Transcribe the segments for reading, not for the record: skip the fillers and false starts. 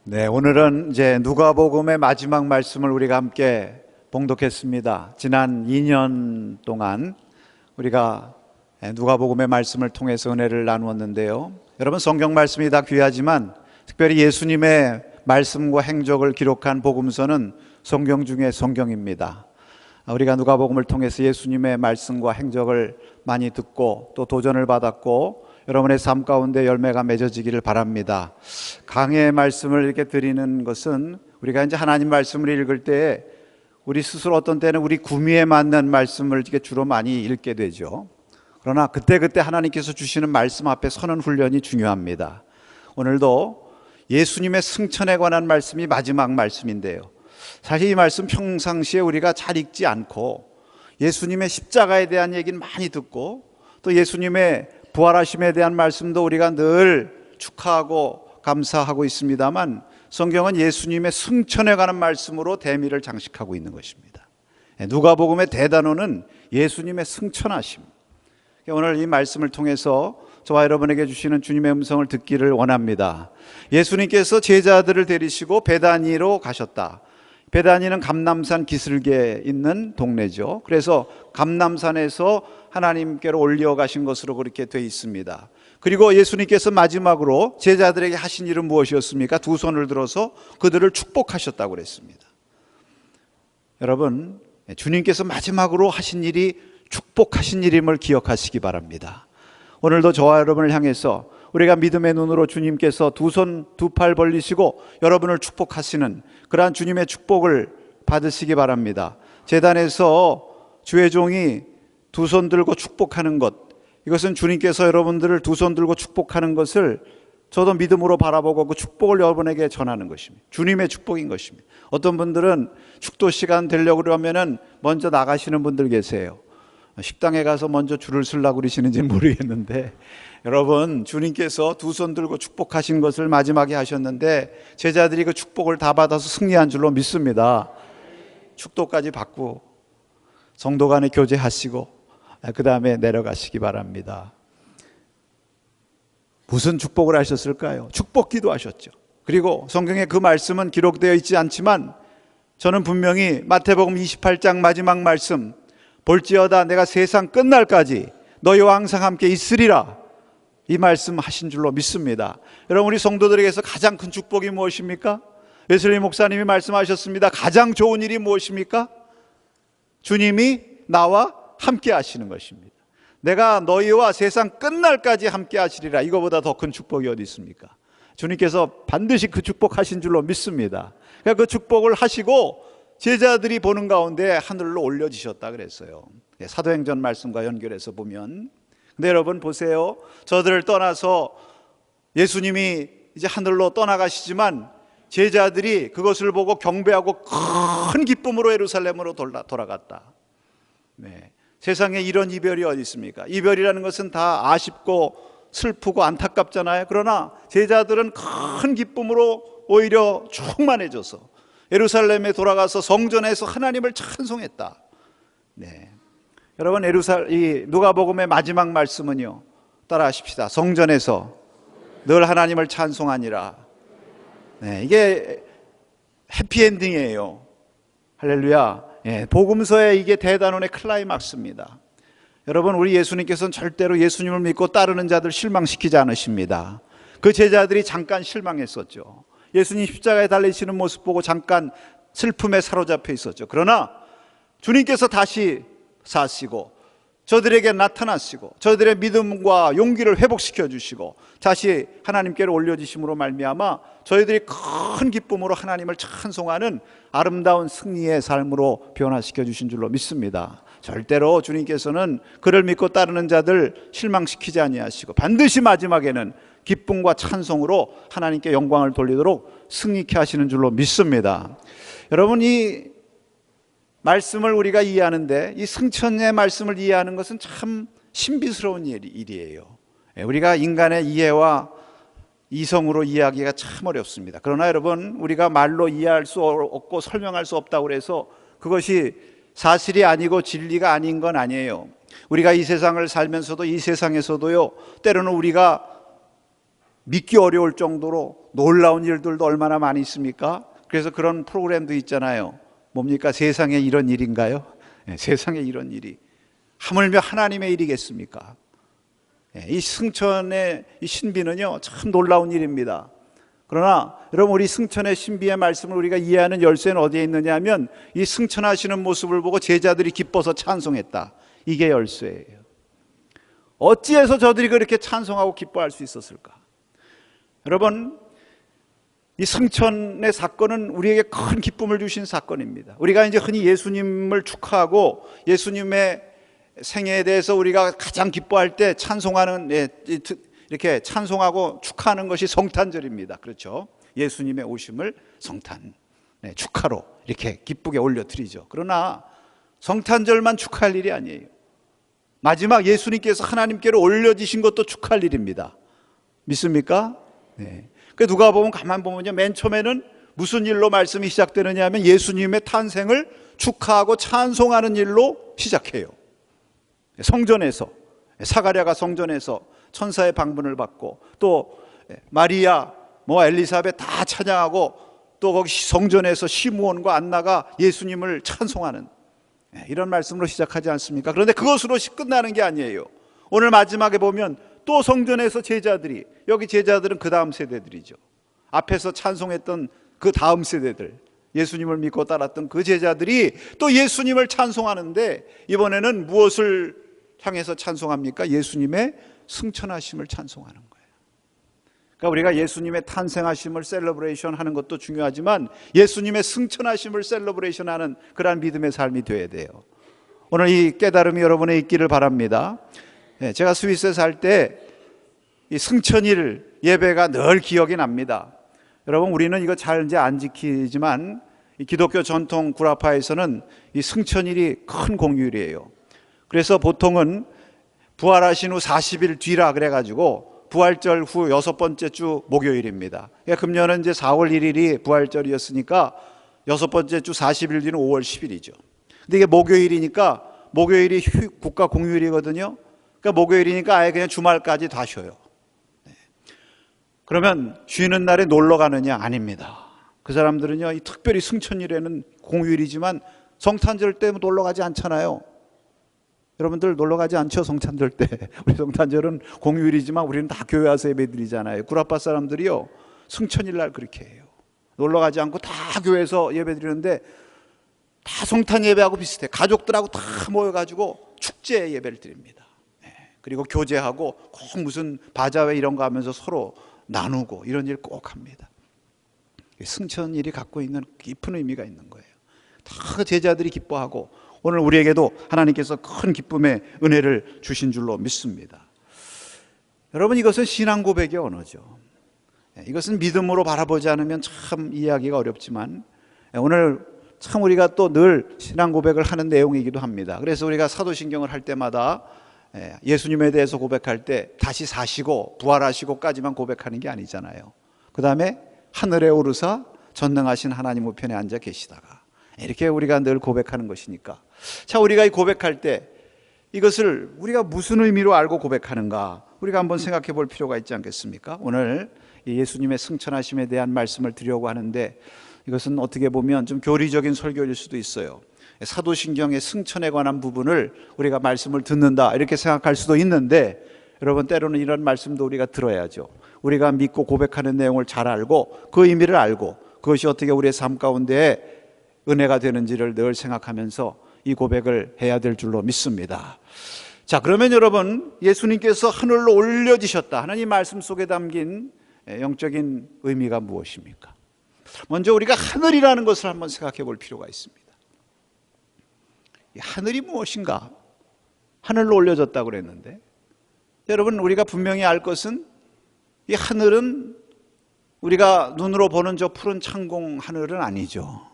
네, 오늘은 이제 누가복음의 마지막 말씀을 우리가 함께 봉독했습니다. 지난 2년 동안 우리가 누가복음의 말씀을 통해서 은혜를 나누었는데요. 여러분, 성경 말씀이 다 귀하지만 특별히 예수님의 말씀과 행적을 기록한 복음서는 성경 중에 성경입니다. 우리가 누가복음을 통해서 예수님의 말씀과 행적을 많이 듣고 또 도전을 받았고 여러분의 삶 가운데 열매가 맺어지기를 바랍니다. 강해의 말씀을 이렇게 드리는 것은 우리가 이제 하나님 말씀을 읽을 때 우리 스스로 어떤 때는 우리 구미에 맞는 말씀을 이렇게 주로 많이 읽게 되죠. 그러나 그때그때 하나님께서 주시는 말씀 앞에 서는 훈련이 중요합니다. 오늘도 예수님의 승천에 관한 말씀이 마지막 말씀인데요. 사실 이 말씀 평상시에 우리가 잘 읽지 않고 예수님의 십자가에 대한 얘기는 많이 듣고 또 예수님의 부활하심에 대한 말씀도 우리가 늘 축하하고 감사하고 있습니다만 성경은 예수님의 승천에 관한 말씀으로 대미를 장식하고 있는 것입니다. 누가복음의 대단원은 예수님의 승천하심. 오늘 이 말씀을 통해서 저와 여러분에게 주시는 주님의 음성을 듣기를 원합니다. 예수님께서 제자들을 데리시고 베다니로 가셨다. 베다니는 감람산 기슭에 있는 동네죠. 그래서 감람산에서 하나님께로 올려가신 것으로 그렇게 되어 있습니다. 그리고 예수님께서 마지막으로 제자들에게 하신 일은 무엇이었습니까? 두 손을 들어서 그들을 축복하셨다고 그랬습니다. 여러분, 주님께서 마지막으로 하신 일이 축복하신 일임을 기억하시기 바랍니다. 오늘도 저와 여러분을 향해서 우리가 믿음의 눈으로 주님께서 두 손 두 팔 벌리시고 여러분을 축복하시는 그러한 주님의 축복을 받으시기 바랍니다. 제단에서 주의 종이 두 손 들고 축복하는 것, 이것은 주님께서 여러분들을 두 손 들고 축복하는 것을 저도 믿음으로 바라보고 그 축복을 여러분에게 전하는 것입니다. 주님의 축복인 것입니다. 어떤 분들은 축도 시간 되려고 그러면은 먼저 나가시는 분들 계세요. 식당에 가서 먼저 줄을 서려고 그러시는지는 모르겠는데, 여러분, 주님께서 두 손 들고 축복하신 것을 마지막에 하셨는데 제자들이 그 축복을 다 받아서 승리한 줄로 믿습니다. 축도까지 받고 성도 간에 교제하시고 그 다음에 내려가시기 바랍니다. 무슨 축복을 하셨을까요? 축복기도 하셨죠. 그리고 성경에 그 말씀은 기록되어 있지 않지만 저는 분명히 마태복음 28장 마지막 말씀, 볼지어다 내가 세상 끝날까지 너희와 항상 함께 있으리라, 이 말씀 하신 줄로 믿습니다. 여러분, 우리 성도들에게서 가장 큰 축복이 무엇입니까? 웨슬리 목사님이 말씀하셨습니다. 가장 좋은 일이 무엇입니까? 주님이 나와 함께 하시는 것입니다. 내가 너희와 세상 끝날까지 함께 하시리라, 이거보다 더 큰 축복이 어디 있습니까? 주님께서 반드시 그 축복 하신 줄로 믿습니다. 그러니까 그 축복을 하시고 제자들이 보는 가운데 하늘로 올려지셨다 그랬어요. 사도행전 말씀과 연결해서 보면. 근데 여러분 보세요. 저들을 떠나서 예수님이 이제 하늘로 떠나가시지만 제자들이 그것을 보고 경배하고 큰 기쁨으로 예루살렘으로 돌아갔다. 네. 세상에 이런 이별이 어디 있습니까? 이별이라는 것은 다 아쉽고 슬프고 안타깝잖아요. 그러나 제자들은 큰 기쁨으로 오히려 충만해져서 예루살렘에 돌아가서 성전에서 하나님을 찬송했다. 네. 여러분, 이 누가복음의 마지막 말씀은요, 따라하십시다. 성전에서 늘 하나님을 찬송하니라. 네, 이게 해피엔딩이에요. 할렐루야. 예, 복음서의 이게 대단원의 클라이막스입니다. 여러분, 우리 예수님께서는 절대로 예수님을 믿고 따르는 자들 실망시키지 않으십니다. 그 제자들이 잠깐 실망했었죠. 예수님 십자가에 달리시는 모습 보고 잠깐 슬픔에 사로잡혀 있었죠. 그러나 주님께서 다시 사시고 저들에게 나타나시고 저들의 믿음과 용기를 회복시켜 주시고 다시 하나님께로 올려주심으로 말미암아 저희들이 큰 기쁨으로 하나님을 찬송하는 아름다운 승리의 삶으로 변화시켜 주신 줄로 믿습니다. 절대로 주님께서는 그를 믿고 따르는 자들 실망시키지 아니하시고 반드시 마지막에는 기쁨과 찬송으로 하나님께 영광을 돌리도록 승리케 하시는 줄로 믿습니다. 여러분, 이 말씀을 우리가 이해하는데 이 승천의 말씀을 이해하는 것은 참 신비스러운 일이에요. 우리가 인간의 이해와 이성으로 이해하기가 참 어렵습니다. 그러나 여러분, 우리가 말로 이해할 수 없고 설명할 수 없다고 해서 그것이 사실이 아니고 진리가 아닌 건 아니에요. 우리가 이 세상을 살면서도 이 세상에서도요, 때로는 우리가 믿기 어려울 정도로 놀라운 일들도 얼마나 많이 있습니까? 그래서 그런 프로그램도 있잖아요. 뭡니까? 세상에 이런 일인가요? 네, 세상에 이런 일이 하물며 하나님의 일이겠습니까? 네, 이 승천의 이 신비는요 참 놀라운 일입니다. 그러나 여러분, 우리 승천의 신비의 말씀을 우리가 이해하는 열쇠는 어디에 있느냐 하면 이 승천하시는 모습을 보고 제자들이 기뻐서 찬송했다. 이게 열쇠예요. 어찌해서 저들이 그렇게 찬송하고 기뻐할 수 있었을까? 여러분, 이 승천의 사건은 우리에게 큰 기쁨을 주신 사건입니다. 우리가 이제 흔히 예수님을 축하하고 예수님의 생애에 대해서 우리가 가장 기뻐할 때 찬송하는, 이렇게 찬송하고 축하하는 것이 성탄절입니다. 그렇죠? 예수님의 오심을 성탄, 축하로 이렇게 기쁘게 올려드리죠. 그러나 성탄절만 축하할 일이 아니에요. 마지막 예수님께서 하나님께로 올려지신 것도 축하할 일입니다. 믿습니까? 네. 그 누가 보면 가만 보면요, 맨 처음에는 무슨 일로 말씀이 시작되느냐 하면 예수님의 탄생을 축하하고 찬송하는 일로 시작해요. 성전에서, 사가랴가 성전에서 천사의 방문을 받고, 또 마리아, 엘리사벳 다 찬양하고, 또 거기 성전에서 시므온과 안나가 예수님을 찬송하는 이런 말씀으로 시작하지 않습니까? 그런데 그것으로 끝나는 게 아니에요. 오늘 마지막에 보면 또 성전에서 제자들이, 여기 제자들은 그 다음 세대들이죠. 앞에서 찬송했던 그 다음 세대들, 예수님을 믿고 따랐던 그 제자들이 또 예수님을 찬송하는데, 이번에는 무엇을 향해서 찬송합니까? 예수님의 승천하심을 찬송하는 거예요. 그러니까 우리가 예수님의 탄생하심을 셀러브레이션 하는 것도 중요하지만 예수님의 승천하심을 셀러브레이션 하는 그러한 믿음의 삶이 되어야 돼요. 오늘 이 깨달음이 여러분에 있기를 바랍니다. 제가 스위스에 살 때 이 승천일 예배가 늘 기억이 납니다. 여러분, 우리는 이거 잘 이제 안 지키지만 이 기독교 전통 구라파에서는 이 승천일이 큰 공휴일이에요. 그래서 보통은 부활하신 후 40일 뒤라 그래가지고 부활절 후 6번째 주 목요일입니다. 그러니까 금년은 이제 4월 1일이 부활절이었으니까 6번째 주 40일 뒤는 5월 10일이죠. 근데 이게 목요일이니까, 목요일이 국가 공휴일이거든요. 그러니까 목요일이니까 아예 그냥 주말까지 다 쉬어요. 그러면 쉬는 날에 놀러 가느냐? 아닙니다. 그 사람들은요, 이 특별히 승천일에는 공휴일이지만 성탄절 때 놀러 가지 않잖아요. 여러분들 놀러 가지 않죠? 성탄절 때. 우리 성탄절은 공휴일이지만 우리는 다 교회 와서 예배드리잖아요. 구라파 사람들이요, 승천일 날 그렇게 해요. 놀러 가지 않고 다 교회에서 예배드리는데 다 성탄 예배하고 비슷해. 가족들하고 다 모여가지고 축제 예배를 드립니다. 그리고 교제하고 꼭 무슨 바자회 이런 거 하면서 서로 나누고 이런 일 꼭 합니다. 승천일이 갖고 있는 깊은 의미가 있는 거예요. 다 제자들이 기뻐하고 오늘 우리에게도 하나님께서 큰 기쁨의 은혜를 주신 줄로 믿습니다. 여러분, 이것은 신앙 고백의 언어죠. 이것은 믿음으로 바라보지 않으면 참 이해하기가 어렵지만 오늘 참 우리가 또 늘 신앙 고백을 하는 내용이기도 합니다. 그래서 우리가 사도신경을 할 때마다 예수님에 대해서 고백할 때 다시 사시고 부활하시고까지만 고백하는 게 아니잖아요. 그 다음에 하늘에 오르사 전능하신 하나님 우편에 앉아 계시다가, 이렇게 우리가 늘 고백하는 것이니까, 자, 우리가 이 고백할 때 이것을 우리가 무슨 의미로 알고 고백하는가, 우리가 한번 생각해 볼 필요가 있지 않겠습니까? 오늘 예수님의 승천하심에 대한 말씀을 드리려고 하는데, 이것은 어떻게 보면 좀 교리적인 설교일 수도 있어요. 사도신경의 승천에 관한 부분을 우리가 말씀을 듣는다 이렇게 생각할 수도 있는데, 여러분, 때로는 이런 말씀도 우리가 들어야죠. 우리가 믿고 고백하는 내용을 잘 알고 그 의미를 알고 그것이 어떻게 우리의 삶 가운데 은혜가 되는지를 늘 생각하면서 이 고백을 해야 될 줄로 믿습니다. 자, 그러면 여러분, 예수님께서 하늘로 올려지셨다 하는 이 말씀 속에 담긴 영적인 의미가 무엇입니까? 먼저 우리가 하늘이라는 것을 한번 생각해 볼 필요가 있습니다. 이 하늘이 무엇인가? 하늘로 올려졌다고 그랬는데, 여러분, 우리가 분명히 알 것은 이 하늘은 우리가 눈으로 보는 저 푸른 창공 하늘은 아니죠.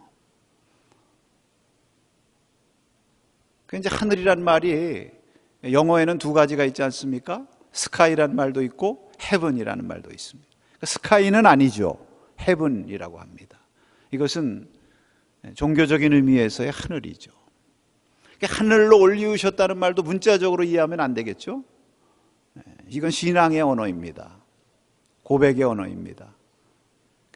그 이제 하늘이란 말이 영어에는 두 가지가 있지 않습니까? 스카이라는 말도 있고 헤븐이라는 말도 있습니다. 스카이는 아니죠. 헤븐이라고 합니다. 이것은 종교적인 의미에서의 하늘이죠. 하늘로 올리우셨다는 말도 문자적으로 이해하면 안 되겠죠. 이건 신앙의 언어입니다. 고백의 언어입니다.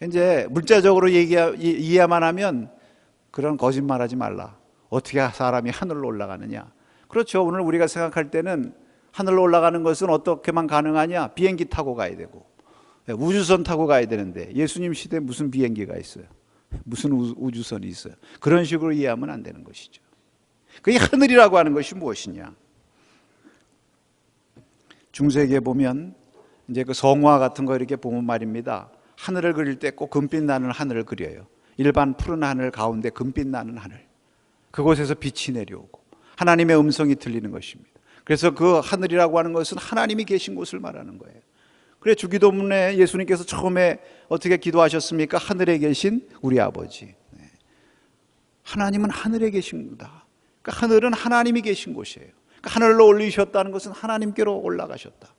이제 물자적으로 이해만 하면 그런 거짓말하지 말라. 어떻게 사람이 하늘로 올라가느냐? 그렇죠. 오늘 우리가 생각할 때는 하늘로 올라가는 것은 어떻게만 가능하냐? 비행기 타고 가야 되고 우주선 타고 가야 되는데 예수님 시대에 무슨 비행기가 있어요? 무슨 우주선이 있어요? 그런 식으로 이해하면 안 되는 것이죠. 그게 하늘이라고 하는 것이 무엇이냐? 중세기에 보면 이제 그 성화 같은 거 이렇게 보면 말입니다. 하늘을 그릴 때 꼭 금빛 나는 하늘을 그려요. 일반 푸른 하늘 가운데 금빛 나는 하늘. 그곳에서 빛이 내려오고 하나님의 음성이 들리는 것입니다. 그래서 그 하늘이라고 하는 것은 하나님이 계신 곳을 말하는 거예요. 그래 주기도문에 예수님께서 처음에 어떻게 기도하셨습니까? 하늘에 계신 우리 아버지. 하나님은 하늘에 계십니다. 그러니까 하늘은 하나님이 계신 곳이에요. 그러니까 하늘로 올리셨다는 것은 하나님께로 올라가셨다.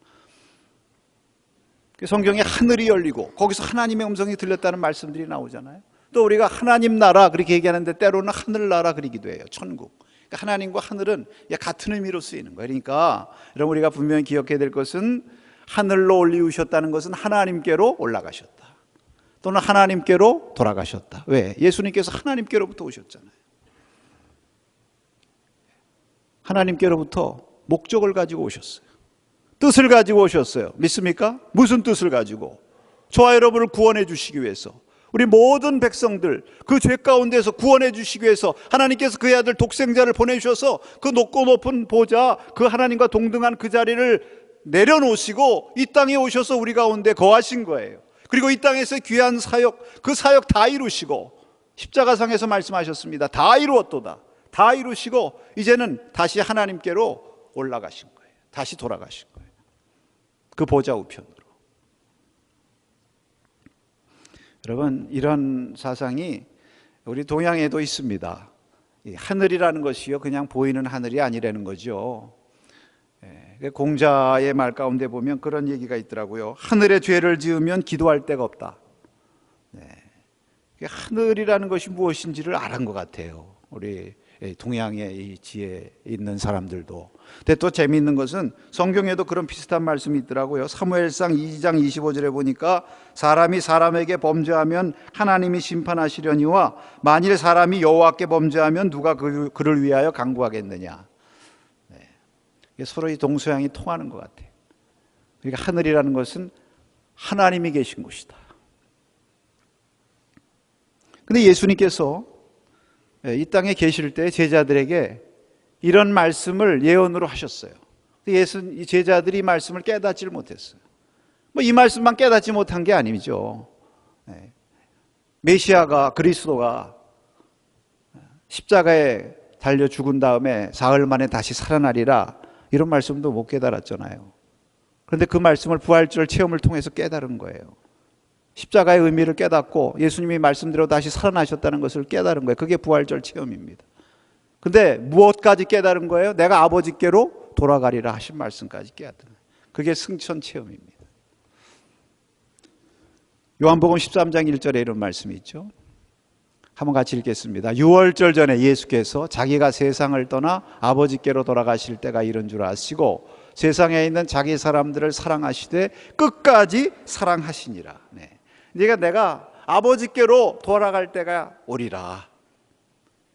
성경에 하늘이 열리고 거기서 하나님의 음성이 들렸다는 말씀들이 나오잖아요. 또 우리가 하나님 나라 그렇게 얘기하는데 때로는 하늘나라 그리기도 해요. 천국. 그러니까 하나님과 하늘은 같은 의미로 쓰이는 거예요. 그러니까 여러분 우리가 분명히 기억해야 될 것은 하늘로 올리우셨다는 것은 하나님께로 올라가셨다. 또는 하나님께로 돌아가셨다. 왜? 예수님께서 하나님께로부터 오셨잖아요. 하나님께로부터 목적을 가지고 오셨어요. 뜻을 가지고 오셨어요. 믿습니까? 무슨 뜻을 가지고? 저와 여러분을 구원해 주시기 위해서, 우리 모든 백성들 그 죄 가운데서 구원해 주시기 위해서 하나님께서 그의 아들 독생자를 보내주셔서 그 높고 높은 보좌, 그 하나님과 동등한 그 자리를 내려놓으시고 이 땅에 오셔서 우리 가운데 거하신 거예요. 그리고 이 땅에서 귀한 사역, 그 사역 다 이루시고 십자가상에서 말씀하셨습니다. 다 이루었도다. 다 이루시고 이제는 다시 하나님께로 올라가신 거예요. 다시 돌아가신 거예요. 그 보좌 우편으로. 여러분, 이런 사상이 우리 동양에도 있습니다. 하늘이라는 것이요 그냥 보이는 하늘이 아니라는 거죠. 공자의 말 가운데 보면 그런 얘기가 있더라고요. 하늘에 죄를 지으면 기도할 데가 없다. 하늘이라는 것이 무엇인지를 알은 것 같아요. 우리 동양의 이 지혜 있는 사람들도. 근데 또 재미있는 것은 성경에도 그런 비슷한 말씀이 있더라고요. 사무엘상 2장 25절에 보니까 사람이 사람에게 범죄하면 하나님이 심판하시려니와 만일 사람이 여호와께 범죄하면 누가 그를 위하여 간구하겠느냐. 서로 이 동서양이 통하는 것 같아요. 그러니까 하늘이라는 것은 하나님이 계신 곳이다. 근데 예수님께서 이 땅에 계실 때 제자들에게 이런 말씀을 예언으로 하셨어요. 이 제자들이 이 말씀을 깨닫지를 못했어요. 이 말씀만 깨닫지 못한 게 아니죠. 메시아가, 그리스도가 십자가에 달려 죽은 다음에 사흘 만에 다시 살아나리라, 이런 말씀도 못 깨달았잖아요. 그런데 그 말씀을 부활절 체험을 통해서 깨달은 거예요. 십자가의 의미를 깨닫고 예수님이 말씀대로 다시 살아나셨다는 것을 깨달은 거예요. 그게 부활절 체험입니다. 근데 무엇까지 깨달은 거예요? 내가 아버지께로 돌아가리라 하신 말씀까지 깨달은 거예요. 그게 승천 체험입니다. 요한복음 13장 1절에 이런 말씀이 있죠. 한번 같이 읽겠습니다. 유월절 전에 예수께서 자기가 세상을 떠나 아버지께로 돌아가실 때가 이른 줄 아시고 세상에 있는 자기 사람들을 사랑하시되 끝까지 사랑하시니라. 그러니까 내가 아버지께로 돌아갈 때가 오리라.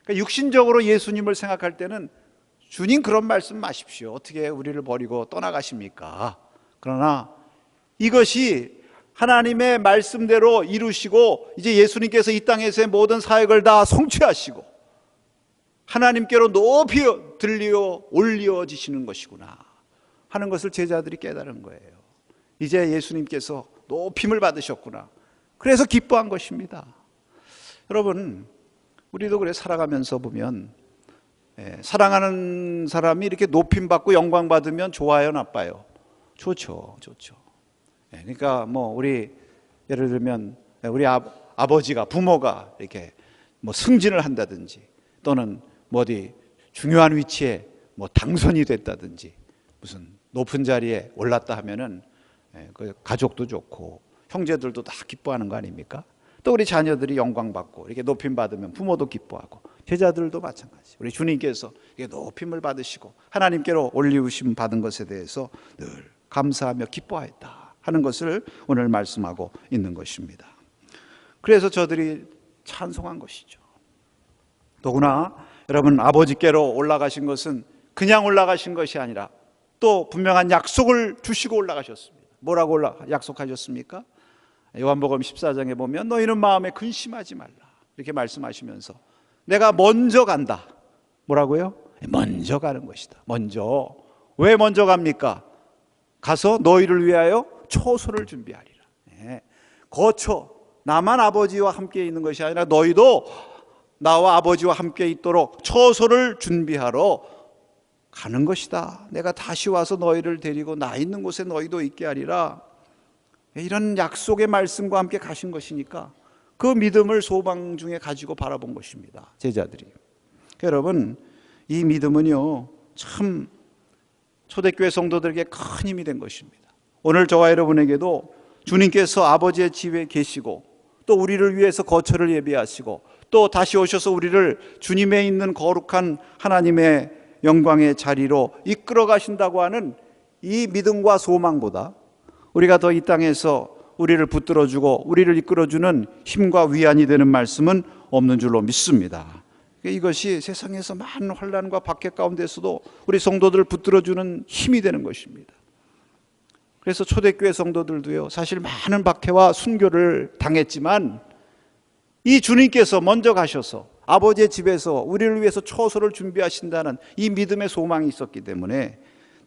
그러니까 육신적으로 예수님을 생각할 때는 주님 그런 말씀 마십시오. 어떻게 우리를 버리고 떠나가십니까? 그러나 이것이 하나님의 말씀대로 이루시고 이제 예수님께서 이 땅에서의 모든 사역을 다 성취하시고 하나님께로 높이 들려 올려지시는 것이구나 하는 것을 제자들이 깨달은 거예요. 이제 예수님께서 높임을 받으셨구나. 그래서 기뻐한 것입니다. 여러분, 우리도 그래 살아가면서 보면 사랑하는 사람이 이렇게 높임받고 영광받으면 좋아요, 나빠요? 좋죠. 그러니까 우리 예를 들면 우리 아버지가, 부모가 이렇게 승진을 한다든지 또는 어디 중요한 위치에 당선이 됐다든지 무슨 높은 자리에 올랐다 하면은 그 가족도 좋고 형제들도 다 기뻐하는 거 아닙니까? 또 우리 자녀들이 영광받고 이렇게 높임 받으면 부모도 기뻐하고 제자들도 마찬가지. 우리 주님께서 이렇게 높임을 받으시고 하나님께로 올리우심 받은 것에 대해서 늘 감사하며 기뻐하였다. 하는 것을 오늘 말씀하고 있는 것입니다. 그래서 저들이 찬송한 것이죠. 더구나 여러분, 아버지께로 올라가신 것은 그냥 올라가신 것이 아니라 또 분명한 약속을 주시고 올라가셨습니다. 뭐라고 약속하셨습니까? 요한복음 14장에 보면 너희는 마음에 근심하지 말라 이렇게 말씀하시면서 내가 먼저 간다. 뭐라고요? 먼저 가는 것이다. 먼저. 왜 먼저 갑니까? 가서 너희를 위하여 초소를 준비하리라. 거처, 나만 아버지와 함께 있는 것이 아니라 너희도 나와 아버지와 함께 있도록 처소를 준비하러 가는 것이다. 내가 다시 와서 너희를 데리고 나 있는 곳에 너희도 있게 하리라. 이런 약속의 말씀과 함께 가신 것이니까 그 믿음을 소망 중에 가지고 바라본 것입니다. 제자들이. 여러분, 이 믿음은요 참 초대교회 성도들에게 큰 힘이 된 것입니다. 오늘 저와 여러분에게도 주님께서 아버지의 집에 계시고 또 우리를 위해서 거처를 예비하시고 또 다시 오셔서 우리를 주님에 있는 거룩한 하나님의 영광의 자리로 이끌어 가신다고 하는 이 믿음과 소망보다 우리가 더 이 땅에서 우리를 붙들어주고 우리를 이끌어주는 힘과 위안이 되는 말씀은 없는 줄로 믿습니다. 이것이 세상에서 많은 환난과 박해 가운데서도 우리 성도들을 붙들어주는 힘이 되는 것입니다. 그래서 초대교회 성도들도요 사실 많은 박해와 순교를 당했지만 이 주님께서 먼저 가셔서 아버지의 집에서 우리를 위해서 처소를 준비하신다는 이 믿음의 소망이 있었기 때문에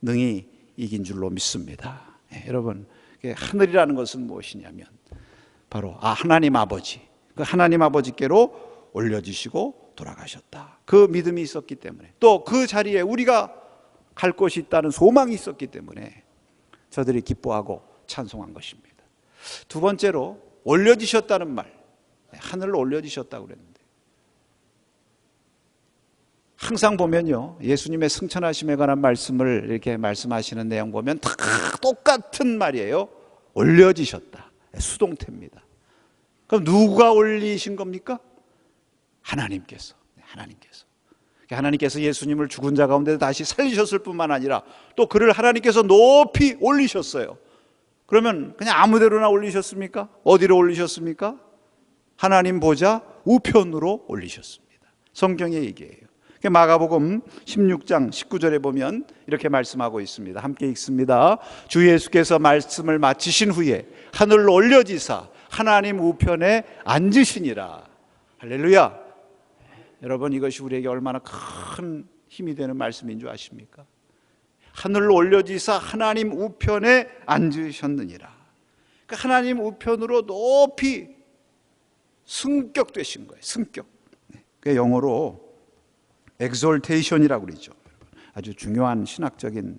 능히 이긴 줄로 믿습니다. 여러분, 하늘이라는 것은 무엇이냐면 바로 하나님 아버지, 그 하나님 아버지께로 올려주시고 돌아가셨다. 그 믿음이 있었기 때문에 또 그 자리에 우리가 갈 곳이 있다는 소망이 있었기 때문에 저들이 기뻐하고 찬송한 것입니다. 두 번째로 올려지셨다는 말, 하늘로 올려지셨다고 그랬는데 항상 보면요 예수님의 승천하심에 관한 말씀을 이렇게 말씀하시는 내용 보면 다 똑같은 말이에요. 올려지셨다. 수동태입니다. 그럼 누가 올리신 겁니까? 하나님께서. 하나님께서 예수님을 죽은 자 가운데 다시 살리셨을 뿐만 아니라 또 그를 하나님께서 높이 올리셨어요. 그러면 그냥 아무데로나 올리셨습니까? 어디로 올리셨습니까? 하나님 보좌 우편으로 올리셨습니다. 성경의 얘기예요. 마가복음 16장 19절에 보면 이렇게 말씀하고 있습니다. 함께 읽습니다. 주 예수께서 말씀을 마치신 후에 하늘로 올려지사 하나님 우편에 앉으시니라. 할렐루야. 여러분, 이것이 우리에게 얼마나 큰 힘이 되는 말씀인 줄 아십니까? 하늘로 올려지사 하나님 우편에 앉으셨느니라. 그러니까 하나님 우편으로 높이 승격되신 거예요. 승격. 그 영어로 exaltation이라고 그러죠. 아주 중요한 신학적인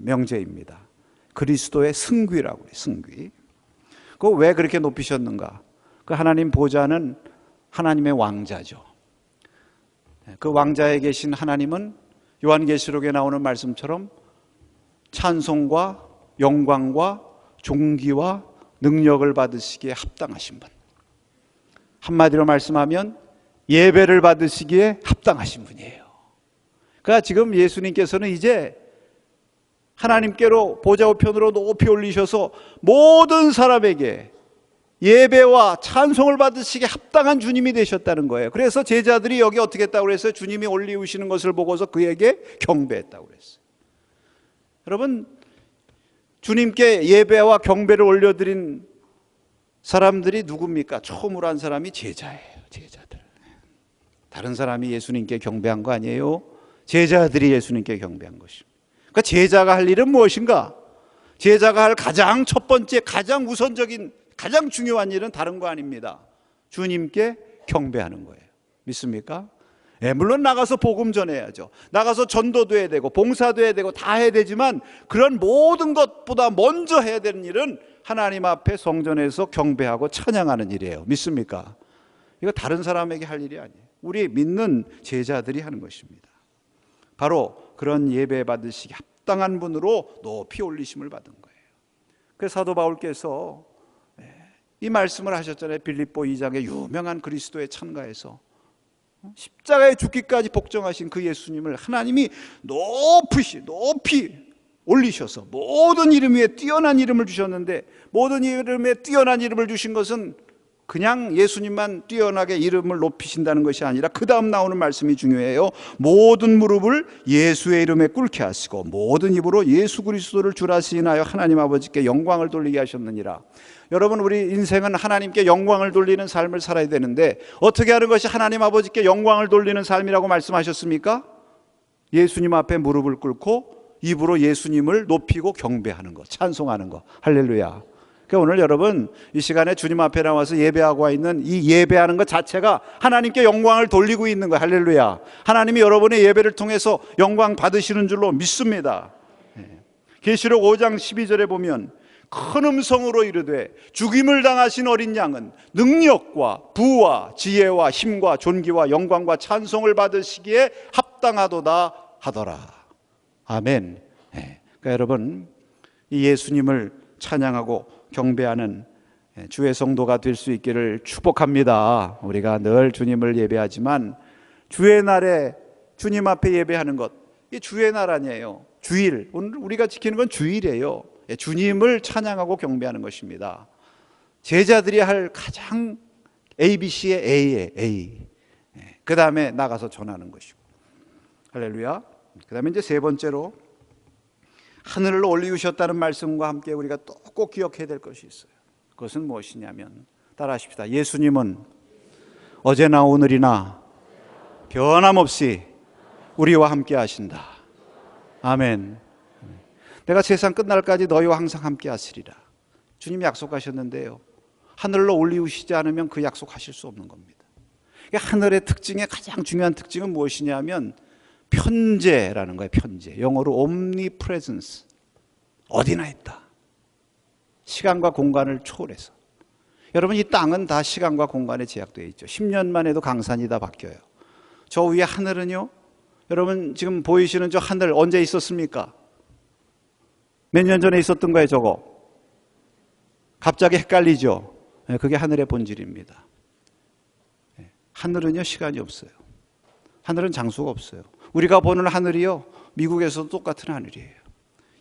명제입니다. 그리스도의 승귀라고 그래요. 승귀. 그 왜 그렇게 높이셨는가? 그 하나님 보좌는 하나님의 왕자죠. 그 왕자에 계신 하나님은 요한계시록에 나오는 말씀처럼 찬송과 영광과 존귀와 능력을 받으시기에 합당하신 분. 한마디로 말씀하면 예배를 받으시기에 합당하신 분이에요. 그러니까 지금 예수님께서는 이제 하나님께로 보좌 우편으로 높이 올리셔서 모든 사람에게 예배와 찬송을 받으시기에 합당한 주님이 되셨다는 거예요. 그래서 제자들이 여기 어떻게 했다고 그랬어요? 주님이 올리우시는 것을 보고서 그에게 경배했다고 그랬어요. 여러분, 주님께 예배와 경배를 올려드린 사람들이 누굽니까? 처음으로 한 사람이 제자예요. 제자들. 다른 사람이 예수님께 경배한 거 아니에요. 제자들이 예수님께 경배한 것입니다. 그러니까 제자가 할 일은 무엇인가? 제자가 할 가장 첫 번째, 가장 우선적인, 가장 중요한 일은 다른 거 아닙니다. 주님께 경배하는 거예요. 믿습니까? 물론 나가서 복음 전해야죠. 나가서 전도도 해야 되고 봉사도 해야 되고 다 해야 되지만 그런 모든 것보다 먼저 해야 되는 일은 하나님 앞에 성전에서 경배하고 찬양하는 일이에요. 믿습니까? 이거 다른 사람에게 할 일이 아니에요. 우리 믿는 제자들이 하는 것입니다. 바로 그런 예배 받으시기 합당한 분으로 높이 올리심을 받은 거예요. 그래서 사도 바울께서 이 말씀을 하셨잖아요. 빌립보 2장의 유명한 그리스도의 찬가에서 십자가에 죽기까지 복종하신 그 예수님을 하나님이 높이 올리셔서 모든 이름 위에 뛰어난 이름을 주셨는데, 모든 이름에 뛰어난 이름을 주신 것은 그냥 예수님만 뛰어나게 이름을 높이신다는 것이 아니라 그 다음 나오는 말씀이 중요해요. 모든 무릎을 예수의 이름에 꿇게 하시고 모든 입으로 예수 그리스도를 주라 시인하여 하나님 아버지께 영광을 돌리게 하셨느니라. 여러분, 우리 인생은 하나님께 영광을 돌리는 삶을 살아야 되는데 어떻게 하는 것이 하나님 아버지께 영광을 돌리는 삶이라고 말씀하셨습니까? 예수님 앞에 무릎을 꿇고 입으로 예수님을 높이고 경배하는 것, 찬송하는 것. 할렐루야. 그러니까 오늘 여러분 이 시간에 주님 앞에 나와서 예배하고 있는 이 예배하는 것 자체가 하나님께 영광을 돌리고 있는 거예요. 할렐루야. 하나님이 여러분의 예배를 통해서 영광 받으시는 줄로 믿습니다. 계시록 5장 12절에 보면 큰 음성으로 이르되 죽임을 당하신 어린 양은 능력과 부와 지혜와 힘과 존귀와 영광과 찬송을 받으시기에 합당하도다 하더라. 아멘. 그러니까 여러분 이 예수님을 찬양하고 경배하는 주의 성도가 될 수 있기를 축복합니다. 우리가 늘 주님을 예배하지만 주의 날에 주님 앞에 예배하는 것, 이게 주의 날 아니에요. 주일, 오늘 우리가 지키는 건 주일이에요. 주님을 찬양하고 경배하는 것입니다. 제자들이 할 가장 ABC의 A에 A. 그 다음에 나가서 전하는 것이고. 할렐루야. 그 다음에 이제 세 번째로 하늘을 올리우셨다는 말씀과 함께 우리가 또 꼭 기억해야 될 것이 있어요. 그것은 무엇이냐면, 따라하십시다. 예수님은 어제나 오늘이나 변함없이 우리와 함께 하신다. 아멘. 내가 세상 끝날까지 너희와 항상 함께 하시리라. 주님이 약속하셨는데요, 하늘로 올리우시지 않으면 그 약속하실 수 없는 겁니다. 하늘의 특징의 가장 중요한 특징은 무엇이냐면 편재라는 거예요. 편재. 영어로 omnipresence. 어디나 있다. 시간과 공간을 초월해서. 여러분, 이 땅은 다 시간과 공간에 제약되어 있죠. 10년만 해도 강산이 다 바뀌어요. 저 위에 하늘은요, 여러분 지금 보이시는 저 하늘 언제 있었습니까? 몇 년 전에 있었던 거예요, 저거? 갑자기 헷갈리죠? 그게 하늘의 본질입니다. 하늘은요, 시간이 없어요. 하늘은 장소가 없어요. 우리가 보는 하늘이요, 미국에서도 똑같은 하늘이에요.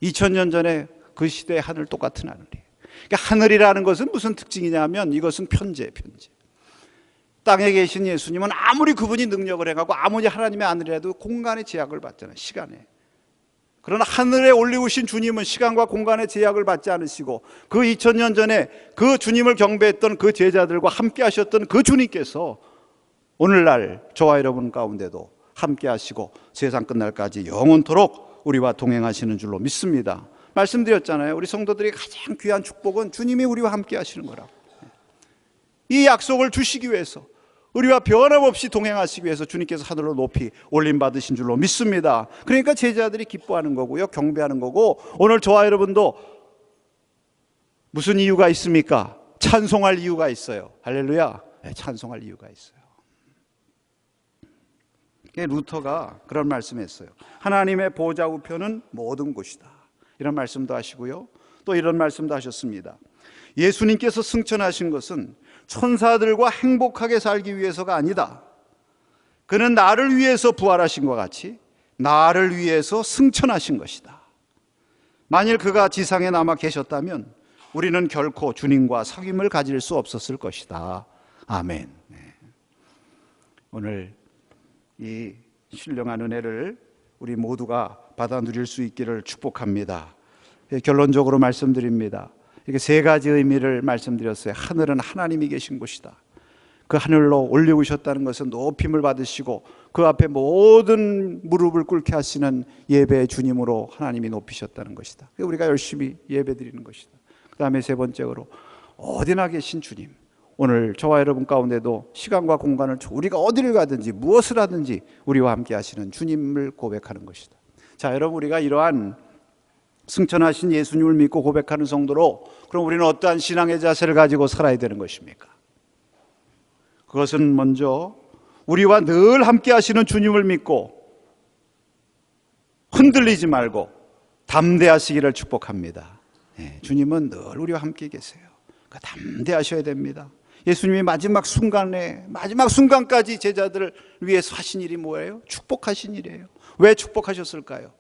2000년 전에 그 시대의 하늘 똑같은 하늘이에요. 그러니까 하늘이라는 것은 무슨 특징이냐면 이것은 편재. 땅에 계신 예수님은 아무리 그분이 능력을 행하고 아무리 하나님의 아들이라도 공간의 제약을 받잖아요. 시간에. 그러나 하늘에 올리우신 주님은 시간과 공간의 제약을 받지 않으시고 그 2000년 전에 그 주님을 경배했던 그 제자들과 함께 하셨던 그 주님께서 오늘날 저와 여러분 가운데도 함께 하시고 세상 끝날까지 영원토록 우리와 동행하시는 줄로 믿습니다. 말씀드렸잖아요. 우리 성도들이 가장 귀한 축복은 주님이 우리와 함께 하시는 거라고. 이 약속을 주시기 위해서, 우리와 변함없이 동행하시기 위해서 주님께서 하늘로 높이 올림받으신 줄로 믿습니다. 그러니까 제자들이 기뻐하는 거고요, 경배하는 거고, 오늘 저와 여러분도 무슨 이유가 있습니까? 찬송할 이유가 있어요. 할렐루야. 찬송할 이유가 있어요. 루터가 그런 말씀했어요. 하나님의 보좌 우편은 모든 곳이다. 이런 말씀도 하시고요, 또 이런 말씀도 하셨습니다. 예수님께서 승천하신 것은 천사들과 행복하게 살기 위해서가 아니다. 그는 나를 위해서 부활하신 것 같이 나를 위해서 승천하신 것이다. 만일 그가 지상에 남아 계셨다면 우리는 결코 주님과 사귐을 가질 수 없었을 것이다. 아멘. 오늘 이 신령한 은혜를 우리 모두가 받아 누릴 수 있기를 축복합니다. 결론적으로 말씀드립니다. 이렇게 세 가지 의미를 말씀드렸어요. 하늘은 하나님이 계신 곳이다. 그 하늘로 올리우셨다는 것은 높임을 받으시고 그 앞에 모든 무릎을 꿇게 하시는 예배의 주님으로 하나님이 높이셨다는 것이다. 우리가 열심히 예배드리는 것이다. 그 다음에 세 번째로 어디나 계신 주님, 오늘 저와 여러분 가운데도 시간과 공간을 우리가 어디를 가든지 무엇을 하든지 우리와 함께 하시는 주님을 고백하는 것이다. 자, 여러분, 우리가 이러한 승천하신 예수님을 믿고 고백하는 성도로, 그럼 우리는 어떠한 신앙의 자세를 가지고 살아야 되는 것입니까? 그것은 먼저 우리와 늘 함께 하시는 주님을 믿고 흔들리지 말고 담대하시기를 축복합니다. 주님은 늘 우리와 함께 계세요. 그러니까 담대하셔야 됩니다. 예수님이 마지막 순간까지 제자들을 위해서 하신 일이 뭐예요? 축복하신 일이에요. 왜 축복하셨을까요?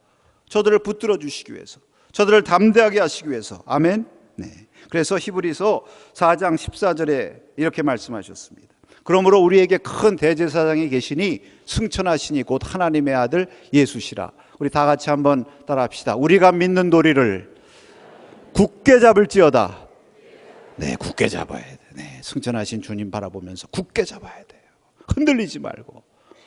저들을 붙들어 주시기 위해서, 저들을 담대하게 하시기 위해서. 아멘. 네. 그래서 히브리서 4장 14절에 이렇게 말씀하셨습니다. 그러므로 우리에게 큰 대제사장이 계시니 승천하시니 곧 하나님의 아들 예수시라. 우리 다 같이 한번 따라합시다. 우리가 믿는 도리를 굳게 잡을지어다. 네, 굳게 잡아야 돼. 네, 승천하신 주님 바라보면서 굳게 잡아야 돼요. 흔들리지 말고.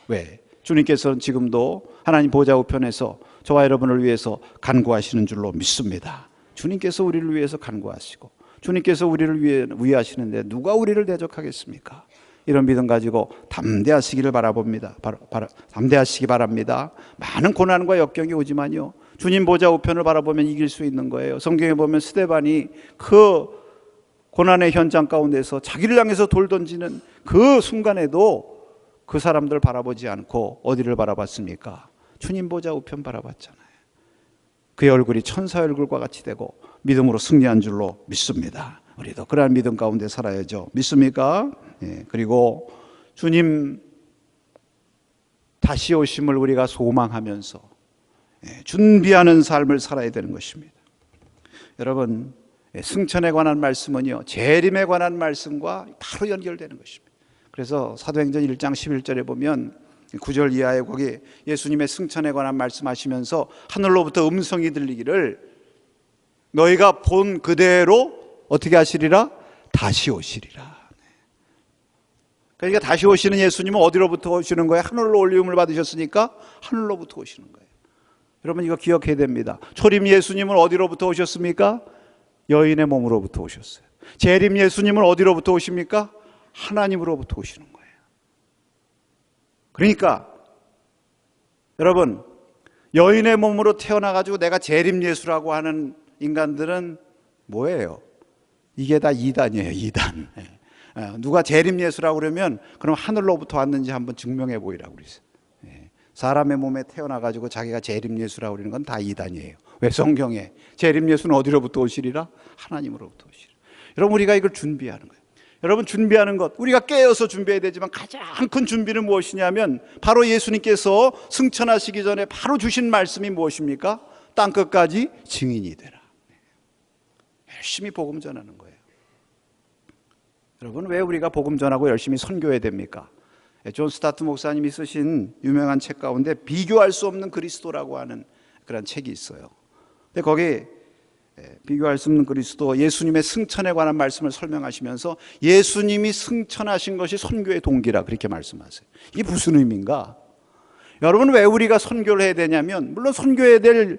왜? 주님께서는 지금도 하나님 보좌 우편에서 저와 여러분을 위해서 간구하시는 줄로 믿습니다. 주님께서 우리를 위해서 간구하시고 주님께서 우리를 위하시는데 누가 우리를 대적하겠습니까? 이런 믿음 가지고 담대하시기를 바라봅니다. 담대하시기 바랍니다. 많은 고난과 역경이 오지만요, 주님 보좌 우편을 바라보면 이길 수 있는 거예요. 성경에 보면 스데반이 그 고난의 현장 가운데서 자기를 향해서 돌 던지는 그 순간에도 그 사람들 바라보지 않고 어디를 바라봤습니까? 주님 보좌 우편 바라봤잖아요. 그의 얼굴이 천사 얼굴과 같이 되고 믿음으로 승리한 줄로 믿습니다. 우리도 그러한 믿음 가운데 살아야죠. 믿습니까? 예, 그리고 주님 다시 오심을 우리가 소망하면서 준비하는 삶을 살아야 되는 것입니다. 여러분, 승천에 관한 말씀은요, 재림에 관한 말씀과 바로 연결되는 것입니다. 그래서 사도행전 1장 11절에 보면 9절 이하에 거기 예수님의 승천에 관한 말씀하시면서 하늘로부터 음성이 들리기를 너희가 본 그대로 어떻게 하시리라? 다시 오시리라. 그러니까 다시 오시는 예수님은 어디로부터 오시는 거예요? 하늘로 올리움을 받으셨으니까 하늘로부터 오시는 거예요. 여러분, 이거 기억해야 됩니다. 초림 예수님은 어디로부터 오셨습니까? 여인의 몸으로부터 오셨어요. 재림 예수님은 어디로부터 오십니까? 하나님으로부터 오시는 거예요. 그러니까 여러분, 여인의 몸으로 태어나가지고 내가 재림 예수라고 하는 인간들은 뭐예요? 이게 다 이단이에요. 이단. 누가 재림 예수라고 그러면 그럼 하늘로부터 왔는지 한번 증명해 보이라고 그랬어요. 사람의 몸에 태어나가지고 자기가 재림 예수라고 그러는 건 다 이단이에요. 왜? 성경에 재림 예수는 어디로부터 오시리라? 하나님으로부터 오시리라. 여러분, 우리가 이걸 준비하는 거예요. 여러분, 준비하는 것, 우리가 깨어서 준비해야 되지만 가장 큰 준비는 무엇이냐면 바로 예수님께서 승천하시기 전에 바로 주신 말씀이 무엇입니까? 땅끝까지 증인이 되라. 열심히 복음 전하는 거예요. 여러분, 왜 우리가 복음 전하고 열심히 선교해야 됩니까? 존 스타트 목사님이 쓰신 유명한 책 가운데 비교할 수 없는 그리스도라고 하는 그런 책이 있어요. 근데 거기 비교할 수 없는 그리스도, 예수님의 승천에 관한 말씀을 설명하시면서 예수님이 승천하신 것이 선교의 동기라 그렇게 말씀하세요. 이게 무슨 의미인가? 여러분, 왜 우리가 선교를 해야 되냐면, 물론 선교해야 될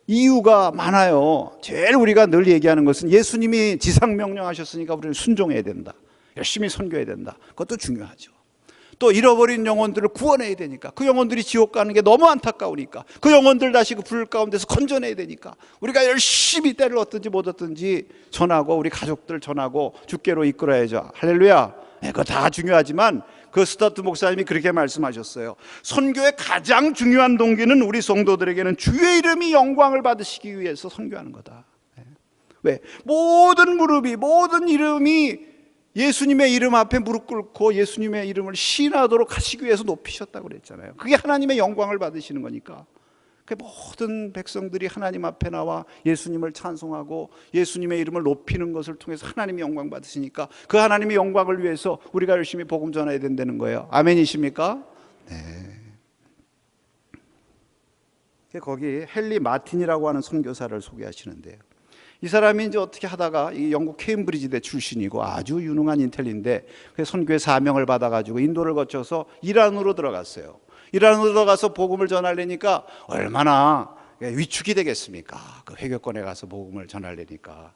이유가 많아요. 제일 우리가 늘 얘기하는 것은 예수님이 지상명령하셨으니까 우리는 순종해야 된다. 열심히 선교해야 된다. 그것도 중요하죠. 또 잃어버린 영혼들을 구원해야 되니까, 그 영혼들이 지옥 가는 게 너무 안타까우니까 그 영혼들 다시 그 불 가운데서 건져내야 되니까 우리가 열심히 때를 얻든지 못 얻든지 전하고 우리 가족들 전하고 주께로 이끌어야죠. 할렐루야. 그거 다 중요하지만 그 스타트 목사님이 그렇게 말씀하셨어요. 선교의 가장 중요한 동기는 우리 성도들에게는 주의 이름이 영광을 받으시기 위해서 선교하는 거다. 왜? 모든 무릎이, 모든 이름이 예수님의 이름 앞에 무릎 꿇고 예수님의 이름을 시인하도록 하시기 위해서 높이셨다고 그랬잖아요. 그게 하나님의 영광을 받으시는 거니까. 모든 백성들이 하나님 앞에 나와 예수님을 찬송하고 예수님의 이름을 높이는 것을 통해서 하나님이 영광 받으시니까 그 하나님의 영광을 위해서 우리가 열심히 복음 전해야 된다는 거예요. 아멘이십니까? 네. 거기 헨리 마틴이라고 하는 선교사를 소개하시는데요. 이 사람이 이제 어떻게 하다가 이 영국 케임브리지대 출신이고 아주 유능한 인텔리인데 선교의 사명을 받아가지고 인도를 거쳐서 이란으로 들어갔어요. 이란으로 들어가서 복음을 전하려니까 얼마나 위축이 되겠습니까? 그 회교권에 가서 복음을 전하려니까.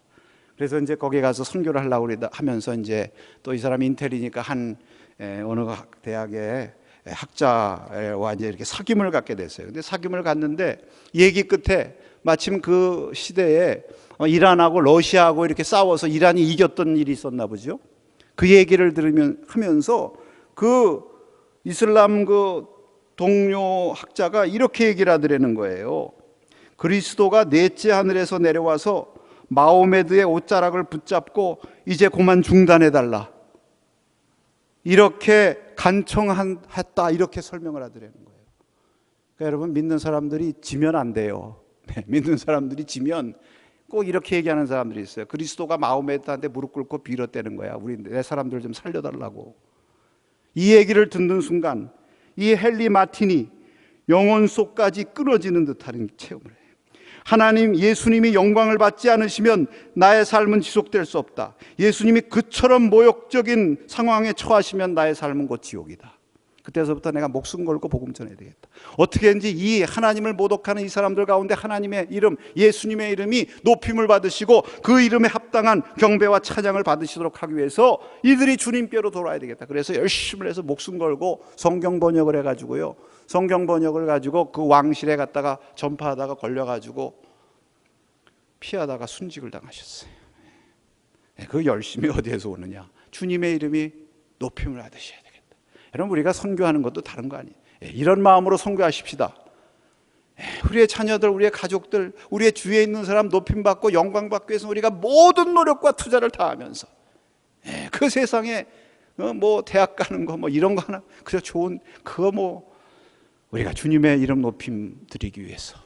그래서 이제 거기 가서 선교를 하려고 하면서 이제 또 이 사람이 인텔이니까 한 어느 대학의 학자와 이제 이렇게 사귐을 갖게 됐어요. 근데 사귐을 갖는데 얘기 끝에 마침 그 시대에 이란하고 러시아하고 이렇게 싸워서 이란이 이겼던 일이 있었나 보죠. 그 얘기를 하면서 그 이슬람 그 동료 학자가 이렇게 얘기를 하더라는 거예요. 그리스도가 넷째 하늘에서 내려와서 마호메드의 옷자락을 붙잡고 이제 그만 중단해달라, 이렇게 간청했다, 이렇게 설명을 하더라는 거예요. 그러니까 여러분, 믿는 사람들이 지면 안 돼요. 믿는 사람들이 지면 꼭 이렇게 얘기하는 사람들이 있어요. 그리스도가 마호메트한테 무릎 꿇고 빌었대는 거야. 우리 내 사람들 좀 살려달라고. 이 얘기를 듣는 순간 이 헨리 마틴이 영혼 속까지 끊어지는 듯한 체험을 해요. 하나님, 예수님이 영광을 받지 않으시면 나의 삶은 지속될 수 없다. 예수님이 그처럼 모욕적인 상황에 처하시면 나의 삶은 곧 지옥이다. 그때서부터 내가 목숨 걸고 복음 전해야 되겠다. 어떻게든지 이 하나님을 모독하는 이 사람들 가운데 하나님의 이름, 예수님의 이름이 높임을 받으시고 그 이름에 합당한 경배와 찬양을 받으시도록 하기 위해서 이들이 주님께로 돌아야 되겠다. 그래서 열심히 해서 목숨 걸고 성경 번역을 해가지고요, 성경 번역을 가지고 그 왕실에 갔다가 전파하다가 걸려가지고 피하다가 순직을 당하셨어요. 그 열심히 어디에서 오느냐? 주님의 이름이 높임을 받으셔야 되겠다. 여러분, 우리가 선교하는 것도 다른 거 아니에요. 이런 마음으로 선교하십시다. 우리의 자녀들, 우리의 가족들, 우리의 주위에 있는 사람 높임받고 영광받기 위해서 우리가 모든 노력과 투자를 다하면서 그 세상에 뭐 대학 가는 거 뭐 이런 거 하나 그저 좋은 그거 뭐 우리가 주님의 이름 높임 드리기 위해서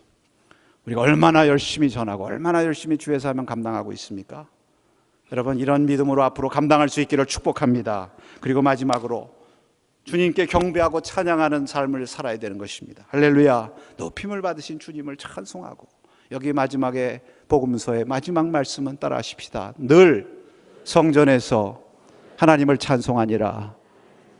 우리가 얼마나 열심히 전하고 얼마나 열심히 주의 사명 감당하고 있습니까? 여러분, 이런 믿음으로 앞으로 감당할 수 있기를 축복합니다. 그리고 마지막으로 주님께 경배하고 찬양하는 삶을 살아야 되는 것입니다. 할렐루야. 높임을 받으신 주님을 찬송하고, 여기 마지막에 복음서의 마지막 말씀은 따라 하십시다. 늘 성전에서 하나님을 찬송하니라.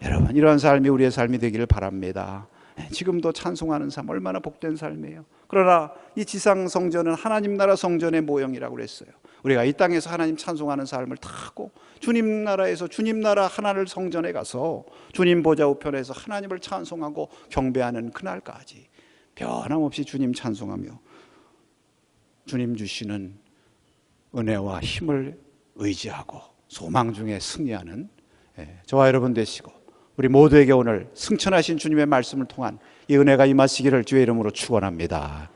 여러분, 이러한 삶이 우리의 삶이 되기를 바랍니다. 지금도 찬송하는 삶 얼마나 복된 삶이에요. 그러나 이 지상 성전은 하나님 나라 성전의 모형이라고 그랬어요. 우리가 이 땅에서 하나님 찬송하는 삶을 타고 주님 나라에서 주님 나라 하나님 성전에 가서 주님 보좌 우편에서 하나님을 찬송하고 경배하는 그날까지 변함없이 주님 찬송하며 주님 주시는 은혜와 힘을 의지하고 소망 중에 승리하는 저와 여러분 되시고, 우리 모두에게 오늘 승천하신 주님의 말씀을 통한 이 은혜가 임하시기를 주의 이름으로 축원합니다.